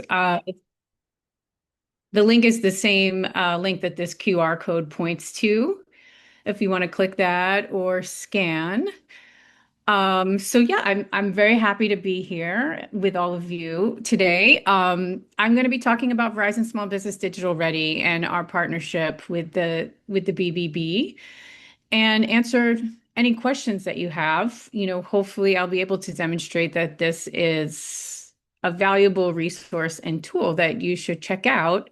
Uh, the link is the same link that this QR code points to, if you want to click that or scan. So yeah, I'm very happy to be here with all of you today. I'm going to be talking about Verizon Small Business Digital Ready and our partnership with the BBB and answer any questions that you have. Hopefully I'll be able to demonstrate that this is a valuable resource and tool that you should check out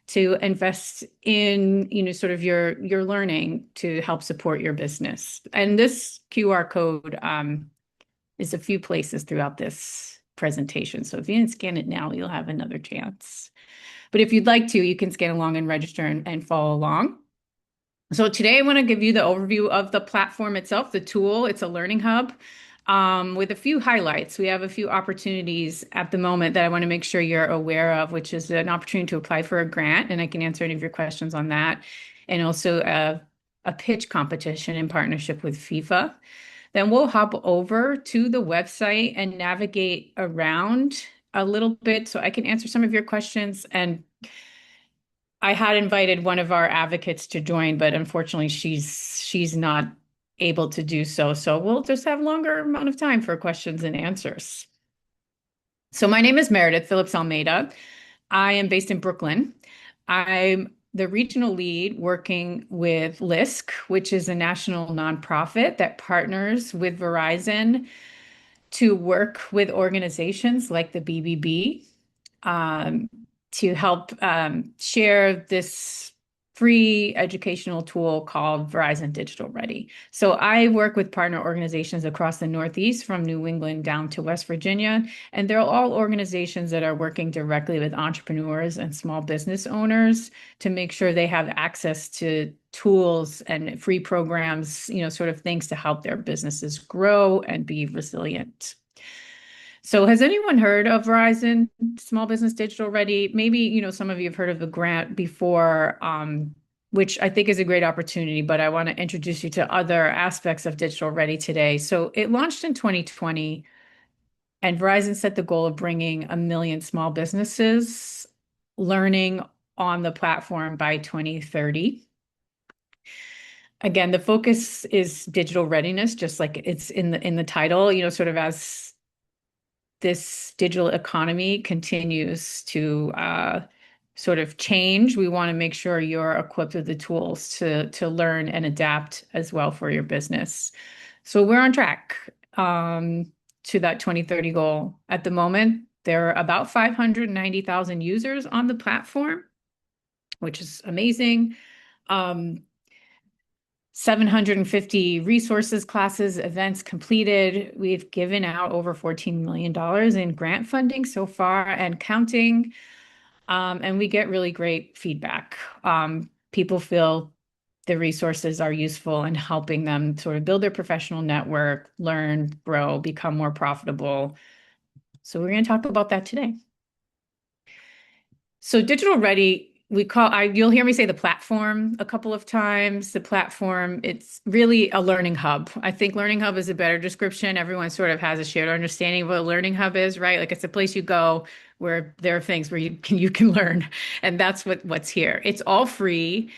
to invest in, sort of your learning to help support your business. And this QR code is a few places throughout this presentation. So if you didn't scan it now, you'll have another chance. But if you'd like to, you can scan along and register and follow along. So today I want to give you the overview of the platform itself, the tool. It's a learning hub with a few highlights. We have a few opportunities at the moment that I want to make sure you're aware of, which is an opportunity to apply for a grant, and I can answer any of your questions on that, and also a pitch competition in partnership with FIFA. Then we'll hop over to the website and navigate around a little bit so I can answer some of your questions. And I had invited one of our advocates to join, but unfortunately she's not able to do so. So we'll just have longer amount of time for questions and answers. So my name is Meredith Phillips Almeida. I am based in Brooklyn. I'm the regional lead working with LISC, which is a national nonprofit that partners with Verizon to work with organizations like the BBB um, to help share this free educational tool called Verizon Digital Ready. So I work with partner organizations across the Northeast from New England down to West Virginia, and they're all organizations that are working directly with entrepreneurs and small business owners to make sure they have access to tools and free programs, sort of things to help their businesses grow and be resilient. So has anyone heard of Verizon Small Business Digital Ready? Maybe, some of you have heard of the grant before, which I think is a great opportunity, but I want to introduce you to other aspects of Digital Ready today. So it launched in 2020, and Verizon set the goal of bringing 1 million small businesses learning on the platform by 2030. Again, the focus is digital readiness, just like it's in the title, sort of as this digital economy continues to sort of change, we want to make sure you're equipped with the tools to learn and adapt as well for your business. So we're on track to that 2030 goal. At the moment, there are about 590,000 users on the platform, which is amazing. 750 resources, classes, events completed. We've given out over $14 million in grant funding so far and counting. And we get really great feedback. People feel the resources are useful in helping them sort of build their professional network, learn, grow, become more profitable. So we're going to talk about that today. So Digital Ready, you'll hear me say the platform a couple of times. The platform, it's really a learning hub. I think learning hub is a better description. Everyone sort of has a shared understanding of what a learning hub is, right? Like it's a place you go where there are things where you can learn. And that's what's here. It's all free.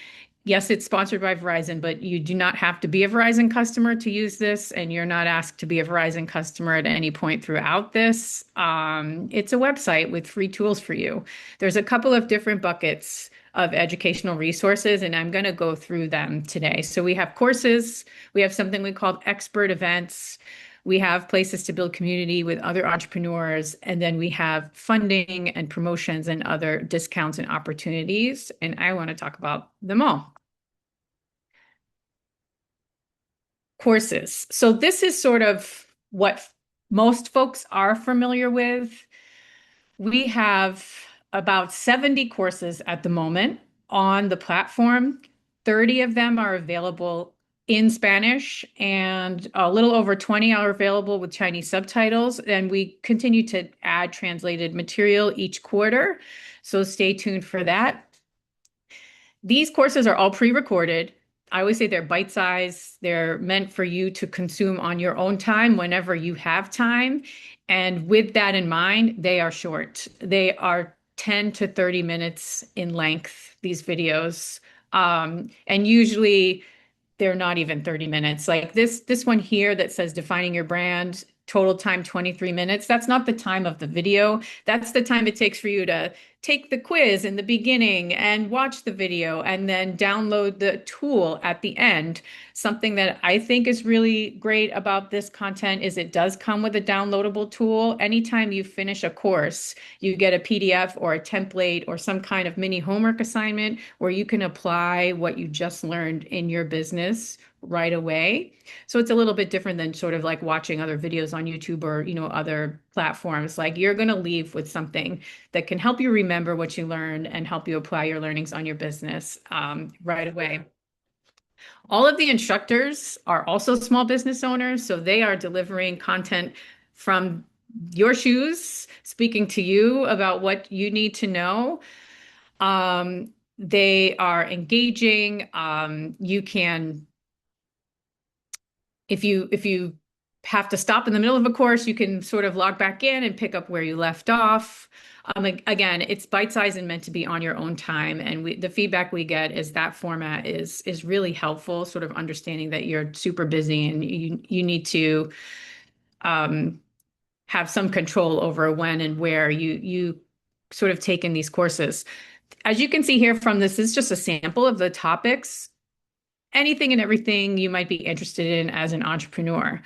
Yes, it's sponsored by Verizon, but you do not have to be a Verizon customer to use this, and you're not asked to be a Verizon customer at any point throughout this. It's a website with free tools for you. There's a couple of different buckets of educational resources, and I'm going to go through them today. So we have courses, we have something we call expert events, we have places to build community with other entrepreneurs, and then we have funding and promotions and other discounts and opportunities. And I want to talk about them all. Courses. So this is sort of what most folks are familiar with. We have about 70 courses at the moment on the platform. 30 of them are available in Spanish, and a little over 20 are available with Chinese subtitles. And we continue to add translated material each quarter. So stay tuned for that. These courses are all pre-recorded. I always say they're bite size. They're meant for you to consume on your own time whenever you have time. And with that in mind, they are short. They are 10 to 30 minutes in length, these videos. And usually they're not even 30 minutes. Like this one here that says defining your brand, total time 23 minutes. That's not the time of the video. That's the time it takes for you to take the quiz in the beginning and watch the video and then download the tool at the end. Something that I think is really great about this content is it does come with a downloadable tool. Anytime you finish a course, you get a PDF or a template or some kind of mini homework assignment where you can apply what you just learned in your business right away. So it's a little bit different than sort of like watching other videos on YouTube or, other platforms. Like you're going to leave with something that can help you remember what you learned and help you apply your learnings on your business right away. All of the instructors are also small business owners, so they are delivering content from your shoes, speaking to you about what you need to know. They are engaging. You can, if you have to stop in the middle of a course, you can sort of log back in and pick up where you left off. Again, it's bite size and meant to be on your own time. And the feedback we get is that format is really helpful, sort of understanding that you're super busy and you need to um, have some control over when and where you sort of take in these courses. As you can see here from this is just a sample of the topics, anything and everything you might be interested in as an entrepreneur.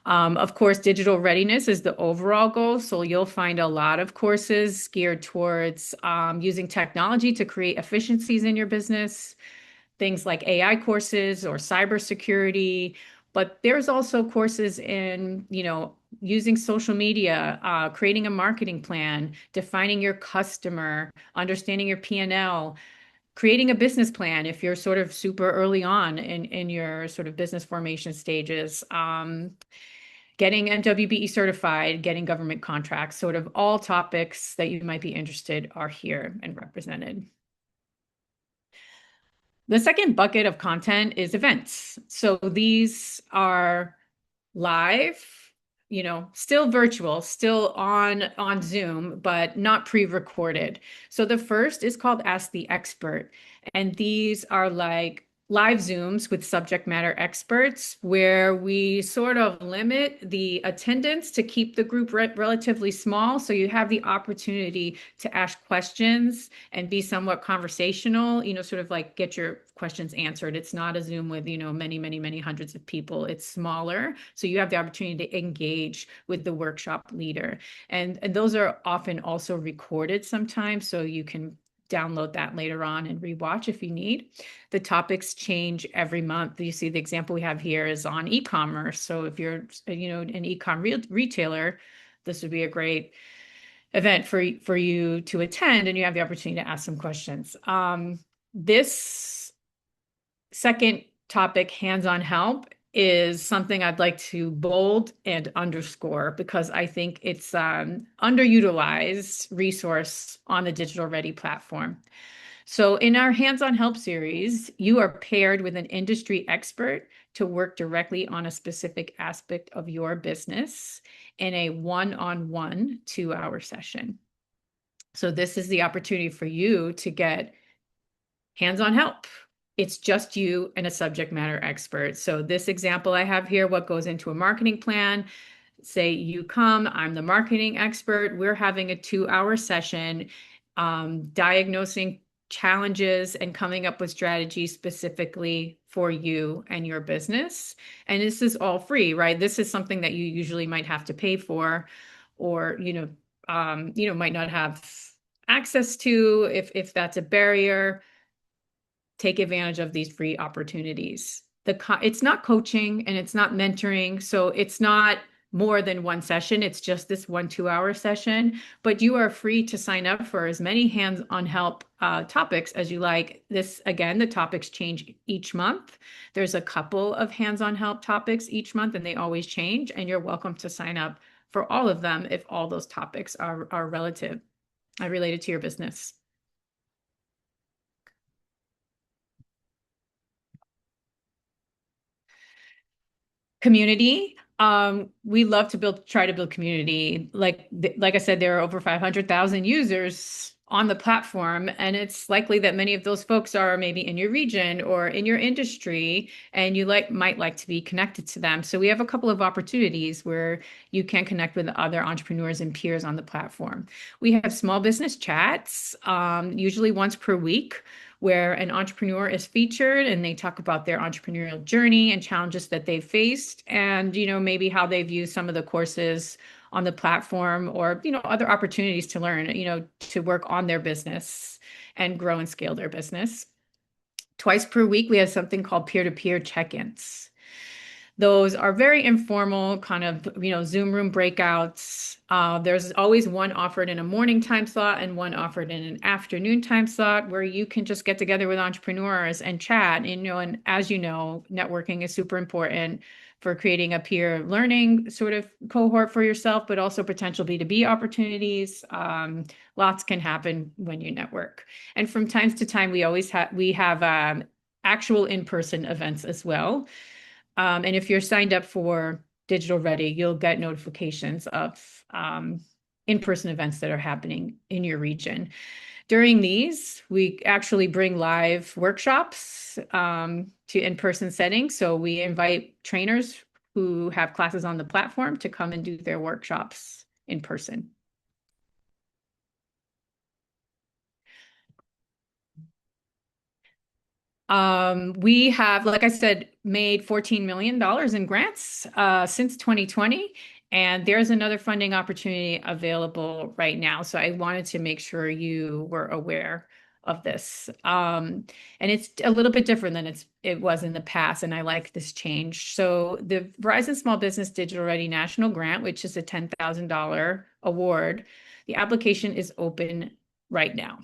Of course, digital readiness is the overall goal. So you'll find a lot of courses geared towards using technology to create efficiencies in your business, things like AI courses or cybersecurity. But there's also courses in, using social media, creating a marketing plan, defining your customer, understanding your P&L, creating a business plan if you're sort of super early on in your sort of business formation stages, getting MWBE certified, getting government contracts, sort of all topics that you might be interested are here and represented. The second bucket of content is events. So these are live, still virtual, still on Zoom, but not pre-recorded. So the first is called Ask the Expert, and these are like live Zooms with subject matter experts where we sort of limit the attendance to keep the group relatively small. So you have the opportunity to ask questions and be somewhat conversational, sort of like get your questions answered. It's not a Zoom with, many, many, many hundreds of people. It's smaller. So you have the opportunity to engage with the workshop leader. And those are often also recorded sometimes. So you can download that later on and rewatch if you need. The topics change every month. You see the example we have here is on e-commerce. So if you're, an e-com retailer, this would be a great event for you to attend, and you have the opportunity to ask some questions. This second topic, hands-on help, is something I'd like to bold and underscore because I think it's underutilized resource on the Digital Ready platform. So in our hands-on help series, you are paired with an industry expert to work directly on a specific aspect of your business in a one-on-one 2-hour session. So this is the opportunity for you to get hands-on help. It's just you and a subject matter expert. So this example I have here, what goes into a marketing plan, say you come, I'm the marketing expert. We're having a 2-hour session, diagnosing challenges and coming up with strategies specifically for you and your business. And this is all free, right? This is something that you usually might have to pay for, or, might not have access to if that's a barrier. Take advantage of these free opportunities. It's not coaching and it's not mentoring, so it's not more than one session. It's just this 1 2-hour session, but you are free to sign up for as many hands-on help topics as you like. This, again, the topics change each month. There's a couple of hands-on help topics each month, and they always change, and you're welcome to sign up for all of them if all those topics are related to your business. Community. We love to try to build community. Like I said, there are over 500,000 users on the platform, and it's likely that many of those folks are maybe in your region or in your industry, and you might like to be connected to them. So we have a couple of opportunities where you can connect with other entrepreneurs and peers on the platform. We have small business chats, usually once per week, where an entrepreneur is featured and they talk about their entrepreneurial journey and challenges that they've faced and, maybe how they've used some of the courses on the platform or, other opportunities to learn, to work on their business and grow and scale their business. Twice per week, we have something called peer-to-peer check-ins. Those are very informal, kind of, Zoom room breakouts. There's always one offered in a morning time slot and one offered in an afternoon time slot where you can just get together with entrepreneurs and chat. And, and as you know, networking is super important for creating a peer learning sort of cohort for yourself, but also potential B2B opportunities. Lots can happen when you network. And from time to time, we have actual in-person events as well. And if you're signed up for Digital Ready, you'll get notifications of in-person events that are happening in your region. During these, we actually bring live workshops to in-person settings. So we invite trainers who have classes on the platform to come and do their workshops in person. We have, like I said, made $14 million in grants since 2020, and there's another funding opportunity available right now. So I wanted to make sure you were aware of this. And it's a little bit different than it was in the past, and I like this change. So the Verizon Small Business Digital Ready National Grant, which is a $10,000 award, the application is open right now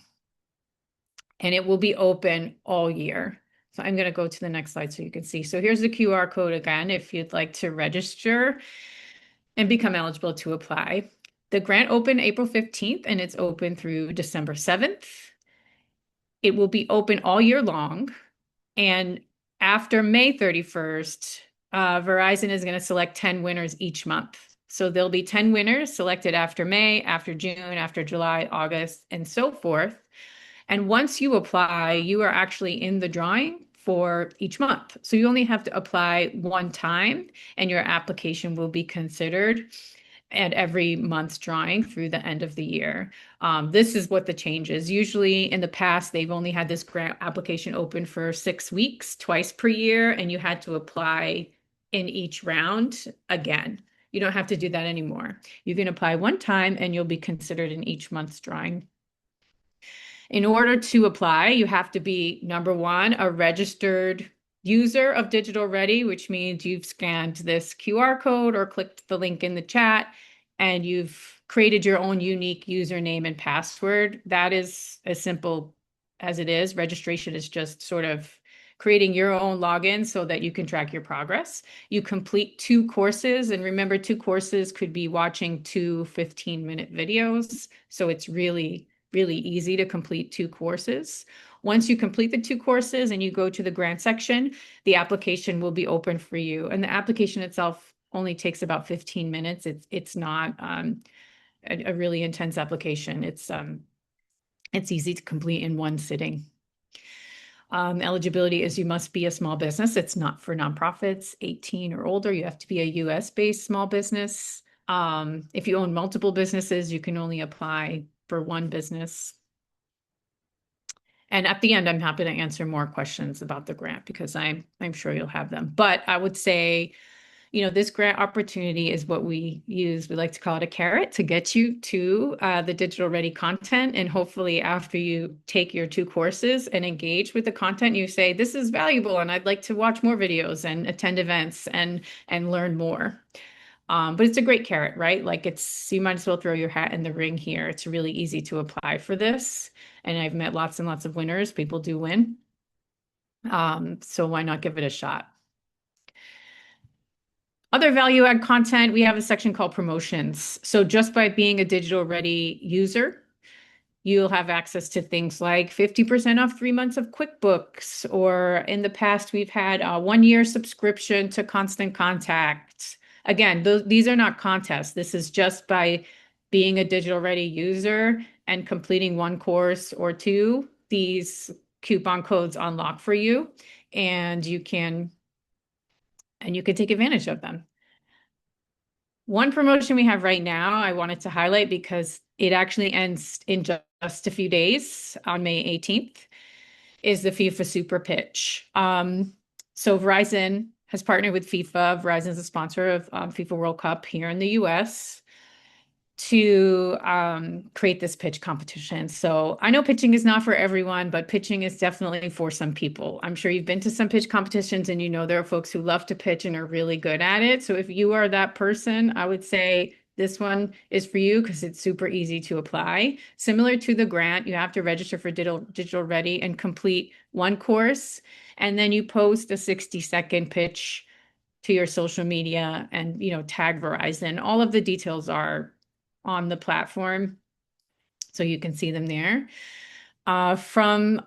and it will be open all year. So I'm going to go to the next slide so you can see. So here's the QR code again, if you'd like to register and become eligible to apply. The grant opened April 15th and it's open through December 7th. It will be open all year long. And after May 31st, Verizon is going to select 10 winners each month. So there'll be 10 winners selected after May, after June, after July, August, and so forth. And once you apply, you are actually in the drawing for each month. So you only have to apply one time and your application will be considered at every month's drawing through the end of the year. This is what the change is. Usually in the past, they've only had this grant application open for 6 weeks, twice per year, and you had to apply in each round again. You don't have to do that anymore. You can apply one time and you'll be considered in each month's drawing. In order to apply, you have to be, number one, a registered user of Digital Ready, which means you've scanned this QR code or clicked the link in the chat and you've created your own unique username and password. That is as simple as it is. Registration is just sort of creating your own login so that you can track your progress. You complete 2 courses, and remember, 2 courses could be watching 2 15-minute videos. So it's really easy to complete 2 courses. Once you complete the 2 courses and you go to the grant section, the application will be open for you. And the application itself only takes about 15 minutes. It's not a really intense application. It's easy to complete in one sitting. Eligibility is you must be a small business. It's not for nonprofits, 18 or older. You have to be a US-based small business. If you own multiple businesses, you can only apply for one business. And at the end, I'm happy to answer more questions about the grant because I'm sure you'll have them. But I would say, this grant opportunity is what we use. We like to call it a carrot to get you to the digital ready content. And hopefully after you take your 2 courses and engage with the content, you say, this is valuable and I'd like to watch more videos and attend events and learn more. But it's a great carrot, right? Like you might as well throw your hat in the ring here. It's really easy to apply for this. And I've met lots and lots of winners. People do win. So why not give it a shot? Other value add content, we have a section called promotions. So just by being a digital ready user, you'll have access to things like 50% off 3 months of QuickBooks, or in the past, we've had a 1 year subscription to Constant Contact. Again, these are not contests. This is just by being a digital ready user and completing one course or two, these coupon codes unlock for you, and you can take advantage of them. One promotion we have right now, I wanted to highlight because it actually ends in just a few days on May 18th, is the FIFA Super Pitch. So Verizon has partnered with FIFA. Verizon is a sponsor of FIFA World Cup here in the US to create this pitch competition. So I know pitching is not for everyone, but pitching is definitely for some people. I'm sure you've been to some pitch competitions and you know there are folks who love to pitch and are really good at it. So if you are that person, I would say this one is for you because it's super easy to apply. Similar to the grant, you have to register for Digital Ready and complete one course, and then you post a 60-second pitch to your social media and tag Verizon. All of the details are on the platform, so you can see them there. From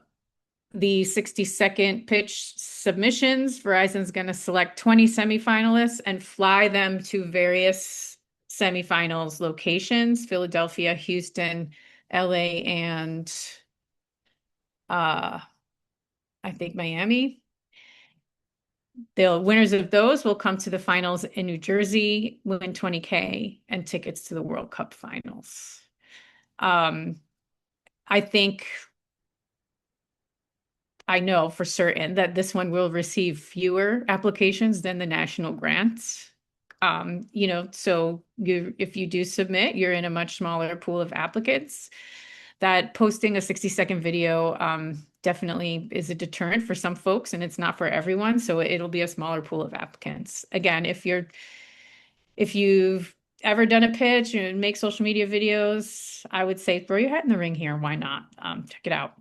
the 60-second pitch submissions, Verizon's going to select 20 semifinalists and fly them to various semifinals locations: Philadelphia, Houston, LA, and I think Miami. The winners of those will come to the finals in New Jersey, win 20K and tickets to the World Cup finals. I think I know for certain that this one will receive fewer applications than the national grants. So if you do submit, you're in a much smaller pool of applicants. That posting a 60-second video definitely is a deterrent for some folks, and it's not for everyone. So it'll be a smaller pool of applicants. Again, if you've ever done a pitch and make social media videos, I would say throw your hat in the ring here. Why not? Check it out.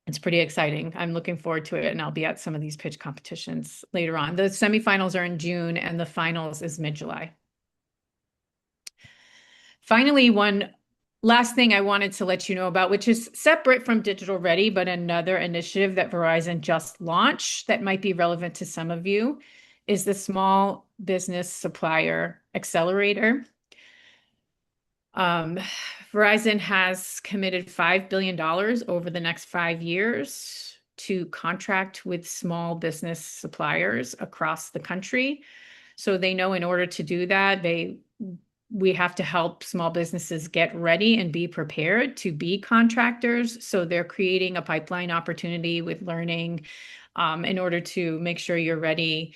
It's pretty exciting. I'm looking forward to it, and I'll be at some of these pitch competitions later on. The semifinals are in June, and the finals is mid-July. Finally, one last thing I wanted to let you know about, which is separate from Digital Ready, but another initiative that Verizon just launched that might be relevant to some of you, is the Small Business Supplier Accelerator. Verizon has committed $5 billion over the next 5 years to contract with small business suppliers across the country. So they know in order to do that, we have to help small businesses get ready and be prepared to be contractors. So they're creating a pipeline opportunity with learning in order to make sure you're ready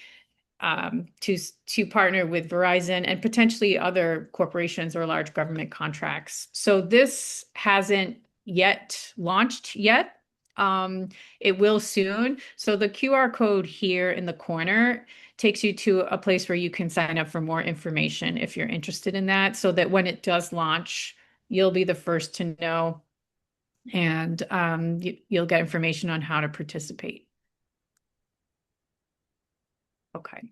to partner with Verizon and potentially other corporations or large government contracts. So this hasn't yet launched yet. It will soon. So the QR code here in the corner takes you to a place where you can sign up for more information if you're interested in that, so that when it does launch, you'll be the first to know, and you'll get information on how to participate. Okay.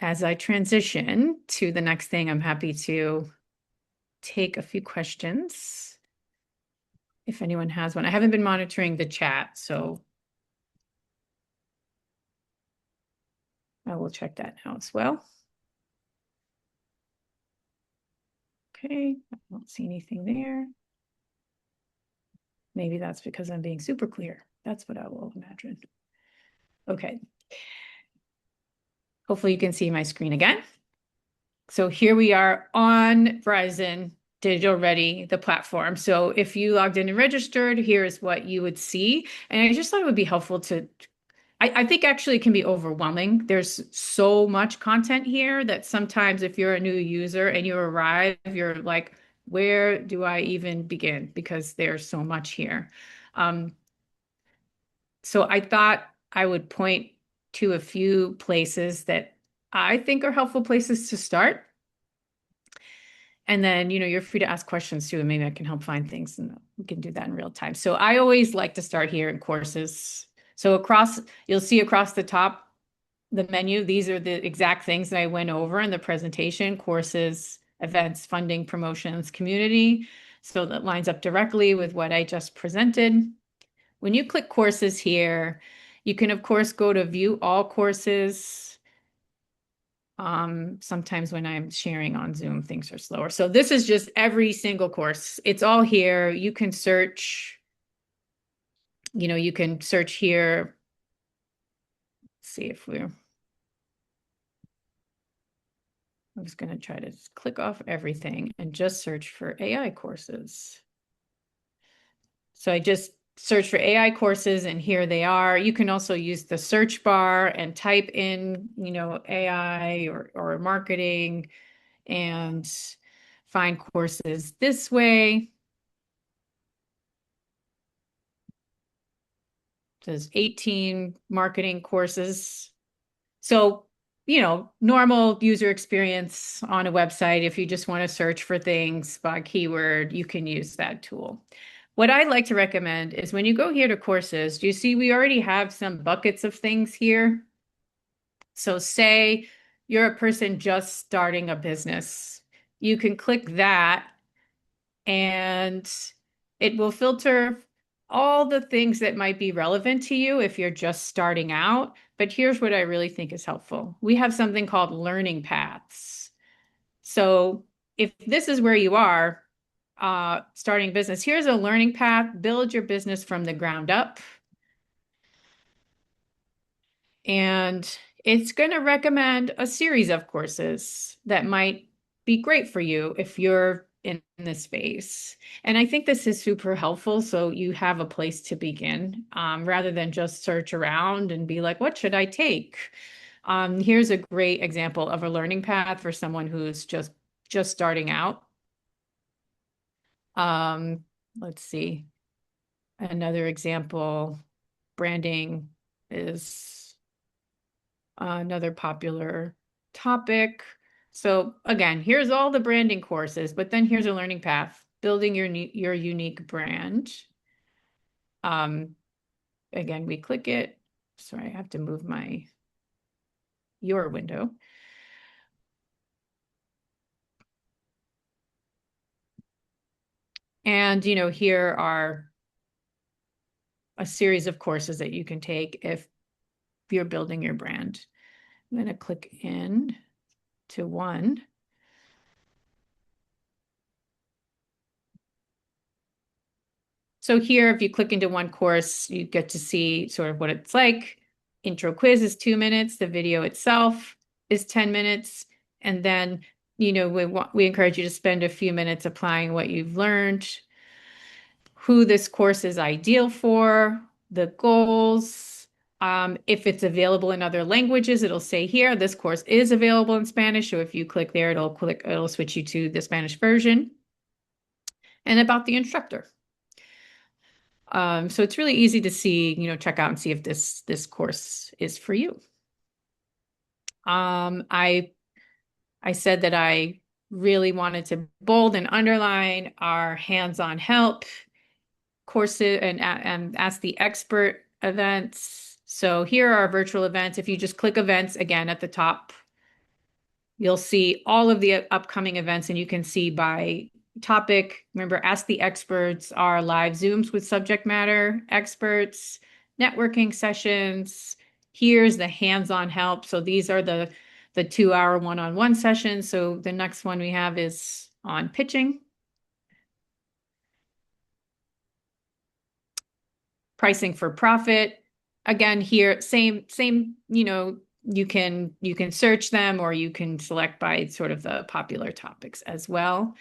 As I transition to the next thing, I'm happy to take a few questions if anyone has one. I haven't been monitoring the chat, so I will check that now as well. Okay, I don't see anything there. Maybe that's because I'm being super clear. That's what I will imagine. Okay. Hopefully you can see my screen again. So here we are on Verizon Digital Ready, the platform. So if you logged in and registered, here's what you would see. And I just thought it would be helpful I think actually it can be overwhelming. There's so much content here that sometimes if you're a new user and you arrive, you're like, where do I even begin? Because there's so much here. So I thought I would point to a few places that I think are helpful places to start. And then, you're free to ask questions too, and maybe I can help find things, and we can do that in real time. So I always like to start here in courses. So you'll see across the top, the menu, these are the exact things that I went over in the presentation: courses, events, funding, promotions, community. So that lines up directly with what I just presented. When you click courses here, you can, of course, go to view all courses. Sometimes when I'm sharing on Zoom, things are slower. So this is just every single course. It's all here. You can search, you can search here. Let's see if I'm just going to try to click off everything and just search for AI courses. So I just search for AI courses and here they are. You can also use the search bar and type in, AI or marketing and find courses this way. There's 18 marketing courses. So, normal user experience on a website. If you just want to search for things by keyword, you can use that tool. What I like to recommend is when you go here to courses, do you see we already have some buckets of things here? So say you're a person just starting a business. You can click that and it will filter all the things that might be relevant to you if you're just starting out. But here's what I really think is helpful. We have something called learning paths. So if this is where you are, starting business, here's a learning path, build your business from the ground up. And it's going to recommend a series of courses that might be great for you if you're in this space. And I think this is super helpful. So you have a place to begin rather than just search around and be like, what should I take? Here's a great example of a learning path for someone who's just starting out. Let's see. Another example, branding is another popular topic. So again, here's all the branding courses, but then here's a learning path, building your unique brand. Again, we click it. Sorry, I have to move your window. And, here are a series of courses that you can take if you're building your brand. I'm going to click in to one. So here, if you click into one course, you get to see sort of what it's like. Intro quiz is 2 minutes. The video itself is 10 minutes. And then, we encourage you to spend a few minutes applying what you've learned, who this course is ideal for, the goals. If it's available in other languages, it'll say here, this course is available in Spanish. So if you click there, it'll switch you to the Spanish version. And about the instructor. So it's really easy to see, check out and see if this course is for you. I said that I really wanted to bold and underline our hands-on help courses and ask the expert events. So here are our virtual events. If you just click events again at the top, you'll see all of the upcoming events and you can see by topic. Remember, Ask the Experts are live Zooms with subject matter experts, networking sessions. Here's the hands-on help. So these are the 2-hour one-on-one sessions. So the next one we have is on pitching. Pricing for profit. Again, here, same, you can search them or you can select by sort of the popular topics as well.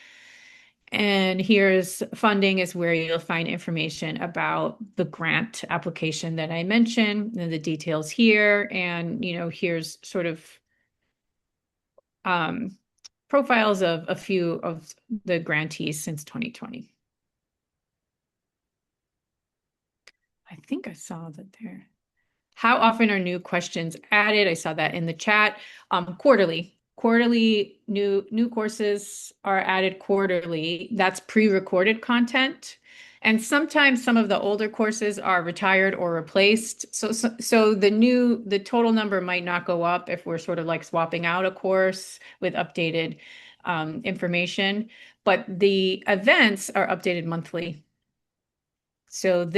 And here's funding is where you'll find information about the grant application that I mentioned and the details here. And, here's sort of profiles of a few of the grantees since 2020. I think I saw that there. How often are new questions added? I saw that in the chat. Quarterly. Quarterly new courses are added quarterly. That's pre-recorded content. And sometimes some of the older courses are retired or replaced. So the total number might not go up if we're sort of like swapping out a course with updated information, but the events are updated monthly. So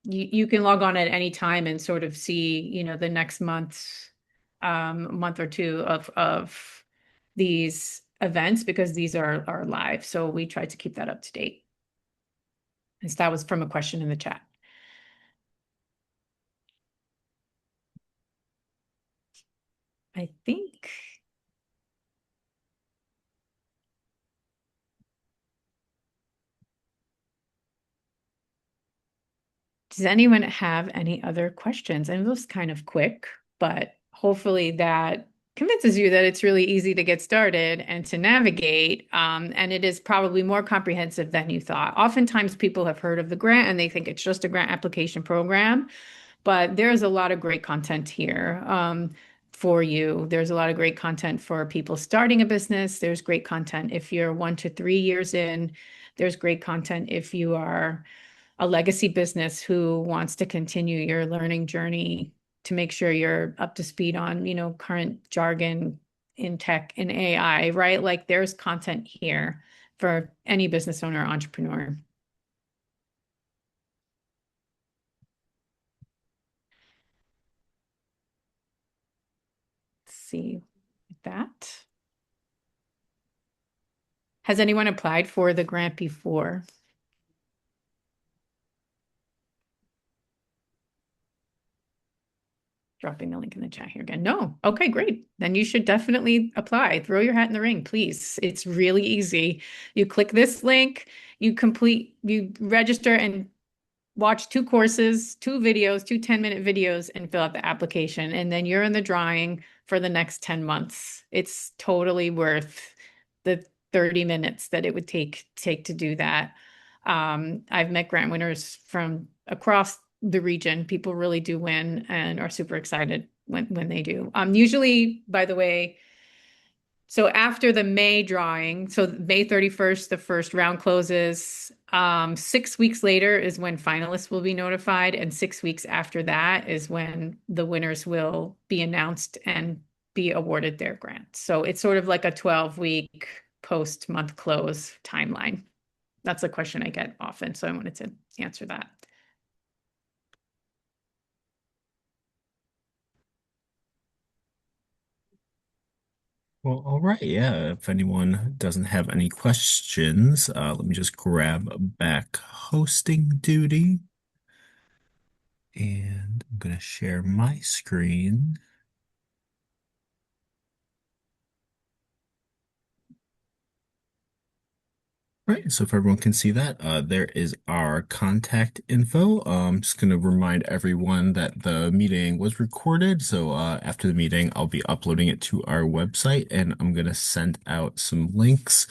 you can log on at any time and sort of see, the next month or two of these events because these are live. So we try to keep that up to date. As that was from a question in the chat. I think. Does anyone have any other questions? And it was kind of quick, but hopefully that convinces you that it's really easy to get started and to navigate. And it is probably more comprehensive than you thought. Oftentimes people have heard of the grant and they think it's just a grant application program, but there's a lot of great content here. For you. There's a lot of great content for people starting a business. There's great content if you're 1 to 3 years in. There's great content if you are a legacy business who wants to continue your learning journey to make sure you're up to speed on, current jargon in tech and AI, right? Like there's content here for any business owner, entrepreneur. Let's see that. Has anyone applied for the grant before? Dropping the link in the chat here again. No. Okay, great. Then you should definitely apply. Throw your hat in the ring, please. It's really easy. You click this link, you register and watch 2 courses, 2 videos, 2 10-minute videos, and fill out the application. And then you're in the drawing for the next 10 months. It's totally worth the 30 minutes that it would take to do that. I've met grant winners from across the region. People really do win and are super excited when they do. Usually, by the way, so after the May drawing, so May 31st, the first round closes. 6 weeks later is when finalists will be notified, and 6 weeks after that is when the winners will be announced and be awarded their grant. So it's sort of like a 12-week post-month close timeline. That's a question I get often, so I wanted to answer that. Well, all right. Yeah. If anyone doesn't have any questions, let me just grab back hosting duty. And I'm going to share my screen. Right, so if everyone can see that, there is our contact info. I'm just going to remind everyone that the meeting was recorded. So after the meeting, I'll be uploading it to our website and I'm going to send out some links.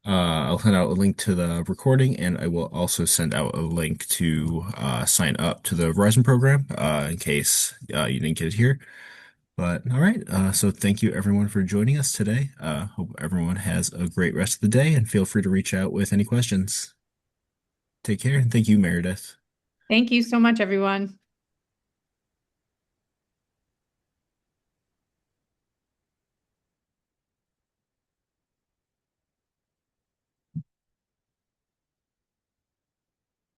I'll send out a link to the recording and I will also send out a link to sign up to the Verizon program in case you didn't get it here. But all right, so thank you everyone for joining us today. Hope everyone has a great rest of the day and feel free to reach out with any questions. Take care and thank you, Meredith. Thank you so much, everyone.